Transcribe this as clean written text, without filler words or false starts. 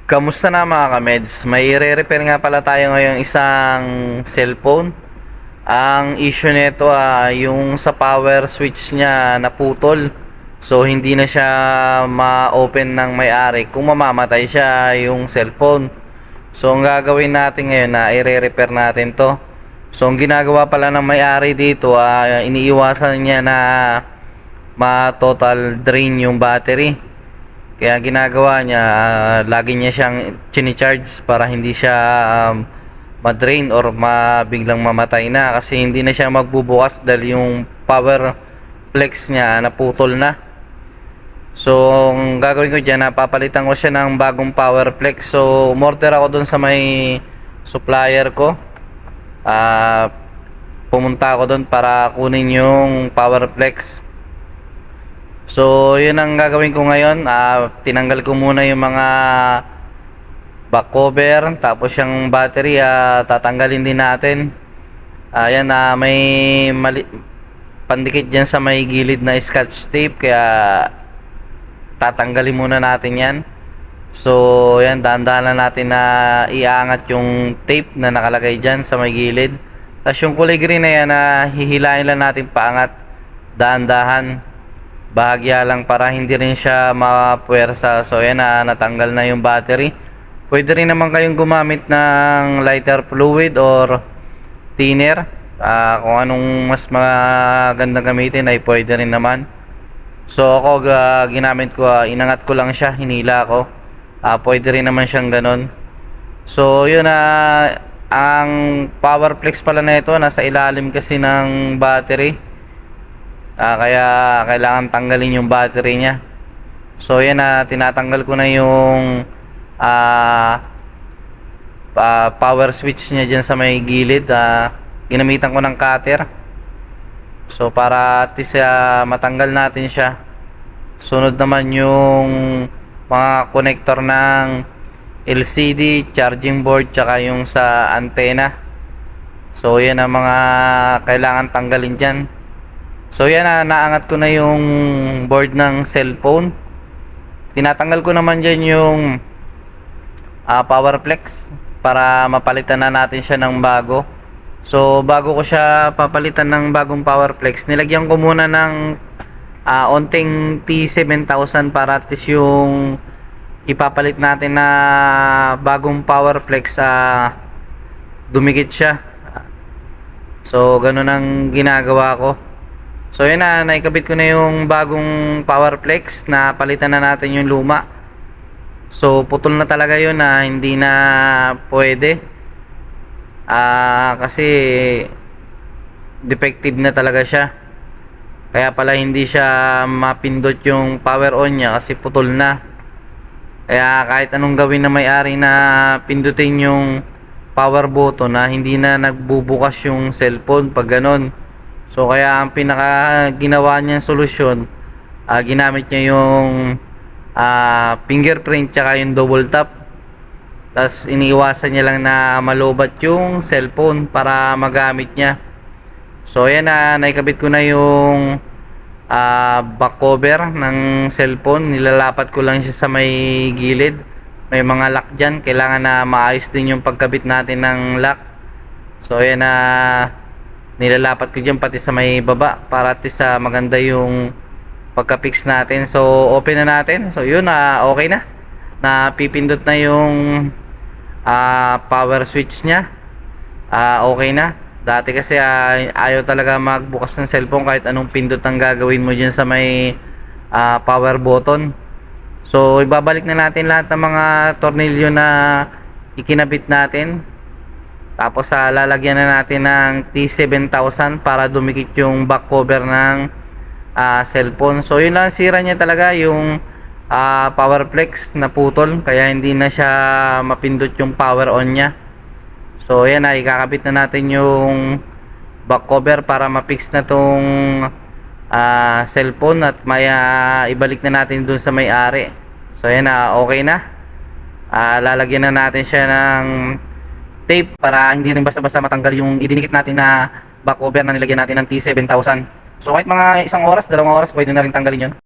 Kamusta na mga kameds? May i-repair nga pala tayo ngayong isang cellphone. Ang issue nito yung sa power switch niya naputol. So hindi na siya ma-open ng may-ari kung mamamatay siya yung cellphone. So ang gagawin natin ngayon na i-repair natin to. So ang ginagawa pala ng may-ari dito iniiwasan niya na ma-total drain yung battery. Kaya ginagawa niya, lagi niya siyang chini-charge para hindi siya ma-drain or biglang mamatay na, kasi hindi na siya magbubukas dahil yung power flex niya naputol na. So ang gagawin ko diyan, napapalitan ko siya ng bagong power flex. So umorder ako dun sa may supplier ko. Pumunta ako dun para kunin yung power flex. So yun ang gagawin ko ngayon. Tinanggal ko muna yung mga back cover, tapos yung battery tatanggalin din natin. Ayan, may pandikit dyan sa may gilid na scotch tape, kaya tatanggalin muna natin yan. So yan, dahan-dahan natin na iangat yung tape na nakalagay dyan sa may gilid. Tapos yung kulay green na yan, hihilain lang natin paangat, dahan-dahan, bahagya lang para hindi rin siya mapuwersa. So yan, natanggal na yung battery. Pwede rin naman kayong gumamit ng lighter fluid or thinner. Kung anong mas magandang gamitin ay pwede rin naman. So ako, ginamit ko, inangat ko lang siya, hinila ko. Pwede rin naman siyang ganun. So yun, ang power flex pala na ito nasa ilalim kasi ng battery. Kaya kailangan tanggalin yung battery niya. So yan, tinatanggal ko na yung power switch niya dyan sa may gilid. Ginamitan ko ng cutter. So para at least matanggal natin siya. Sunod naman yung mga connector ng LCD, charging board, tsaka yung sa antena. So yan ang mga kailangan tanggalin dyan. So yan, naangat ko na yung board ng cellphone. Tinatanggal ko naman dyan yung power flex para mapalitan na natin siya ng bago. So bago ko siya papalitan ng bagong power flex, nilagyan ko muna ng onting T7000 para at least yung ipapalit natin na bagong power flex dumikit siya. So ganun ang ginagawa ko. So yun, naikabit ko na yung bagong power flex, na palitan na natin yung luma. So putol na talaga yun, hindi na pwede. Kasi defective na talaga siya. Kaya pala hindi siya mapindot yung power on niya kasi putol na. Kaya kahit anong gawin na may-ari na pindutin yung power button, hindi na nagbubukas yung cellphone pag ganon. So kaya ang pinaka ginawa niyang solusyon, ginamit niya yung fingerprint tsaka yung double tap. Tapos iniiwasan niya lang na malobat yung cellphone para magamit niya. So ayan, naikabit ko na yung back cover ng cellphone. Nilalapat ko lang siya sa may gilid. May mga lock dyan, kailangan na maayos din yung pagkabit natin ng lock. So ayan, nilalapat ko dyan pati sa may baba para at least maganda yung pagka-fix natin. So open na natin. So yun, okay na. Napipindot na yung power switch niya. Okay na. Dati kasi ayaw talaga magbukas ng cellphone kahit anong pindot ang gagawin mo dyan sa may power button. So ibabalik na natin lahat ng mga tornilyo na ikinabit natin. Tapos lalagyan na natin ng T7000 para dumikit yung back cover ng cellphone. So yun lang, sira niya talaga yung power flex na putol, kaya hindi na siya mapindot yung power on niya. So yan, ikakabit na natin yung back cover para ma-fix na tong cellphone at may ibalik na natin dun sa may-ari. So yan, okay na. Lalagyan na natin siya ng tape para hindi rin basta-basta matanggal yung idinikit natin na back cover na nilagyan natin ng T7000. So kahit mga 1 oras, 2 oras, pwede na rin tanggalin yun.